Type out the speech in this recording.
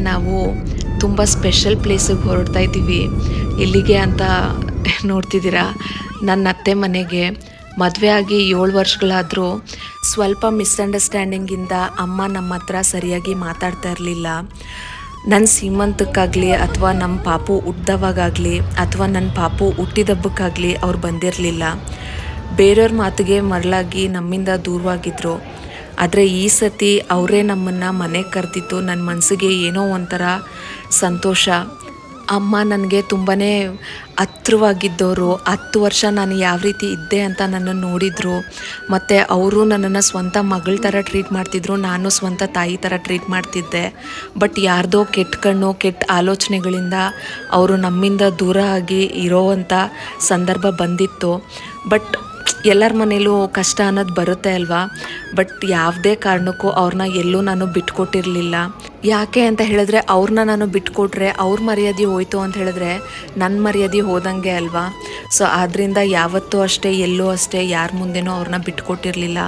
ನಾವು ತುಂಬ ಸ್ಪೆಷಲ್ ಪ್ಲೇಸಿಗೆ ಹೊರಡ್ತಾ ಇದ್ದೀವಿ. ಇಲ್ಲಿಗೆ ಅಂತ ನೋಡ್ತಿದ್ದೀರಾ, ನನ್ನ ಅತ್ತೆ ಮನೆಗೆ. ಮದುವೆ ಆಗಿ 7 ವರ್ಷಗಳಾದರೂ ಸ್ವಲ್ಪ ಮಿಸ್ಅಂಡರ್ಸ್ಟ್ಯಾಂಡಿಂಗಿಂದ ಅಮ್ಮ ನಮ್ಮ ಹತ್ರ ಸರಿಯಾಗಿ ಮಾತಾಡ್ತಾ ಇರಲಿಲ್ಲ. ನನ್ನ ಸೀಮಂತಕ್ಕಾಗಲಿ ಅಥವಾ ನಮ್ಮ ಪಾಪು ಹುಟ್ಟಿದವಾಗಲಿ ಅಥವಾ ನನ್ನ ಪಾಪು ಹುಟ್ಟಿದಬ್ಬಕ್ಕಾಗಲಿ ಅವ್ರು ಬಂದಿರಲಿಲ್ಲ. ಬೇರೆಯವ್ರ ಮಾತಿಗೆ ಮರಳಾಗಿ ನಮ್ಮಿಂದ ದೂರವಾಗಿದ್ದರು. ಆದರೆ ಈ ಸತಿ ಅವರೇ ನಮ್ಮನ್ನು ಮನೆಗೆ ಕರೆದಿದ್ದು ನನ್ನ ಮನಸ್ಸಿಗೆ ಏನೋ ಒಂಥರ ಸಂತೋಷ. ಅಮ್ಮ ನನಗೆ ತುಂಬಾ ಹತ್ರವಾಗಿದ್ದವರು. 10 ವರ್ಷ ನಾನು ಯಾವ ರೀತಿ ಇದ್ದೆ ಅಂತ ನನ್ನನ್ನು ನೋಡಿದರು. ಮತ್ತು ಅವರು ನನ್ನನ್ನು ಸ್ವಂತ ಮಗಳ ಥರ ಟ್ರೀಟ್ ಮಾಡ್ತಿದ್ರು, ನಾನು ಸ್ವಂತ ತಾಯಿ ಥರ ಟ್ರೀಟ್ ಮಾಡ್ತಿದ್ದೆ. ಬಟ್ ಯಾರ್ದೋ ಕೆಟ್ಟ ಕಣ್ಣು, ಕೆಟ್ಟ ಆಲೋಚನೆಗಳಿಂದ ಅವರು ನಮ್ಮಿಂದ ದೂರ ಆಗಿ ಇರೋವಂಥ ಸಂದರ್ಭ ಬಂದಿತ್ತು. ಬಟ್ ಎಲ್ಲರ ಮನೇಲೂ ಕಷ್ಟ ಅನ್ನೋದು ಬರುತ್ತೆ ಅಲ್ವಾ. ಬಟ್ ಯಾವುದೇ ಕಾರಣಕ್ಕೂ ಅವ್ರನ್ನ ಎಲ್ಲೂ ನಾನು ಬಿಟ್ಕೊಟ್ಟಿರಲಿಲ್ಲ. ಯಾಕೆ ಅಂತ ಹೇಳಿದ್ರೆ, ಅವ್ರನ್ನ ನಾನು ಬಿಟ್ಕೊಟ್ರೆ ಅವ್ರ ಮರ್ಯಾದೆ ಹೋಯ್ತು ಅಂತ ಹೇಳಿದ್ರೆ ನನ್ನ ಮರ್ಯಾದೆ ಹೋದಂಗೆ ಅಲ್ವಾ. ಸೊ ಆದ್ದರಿಂದ ಯಾವತ್ತೂ ಅಷ್ಟೇ, ಎಲ್ಲೂ ಅಷ್ಟೇ, ಯಾರ ಮುಂದೆನೂ ಅವ್ರನ್ನ ಬಿಟ್ಕೊಟ್ಟಿರಲಿಲ್ಲ.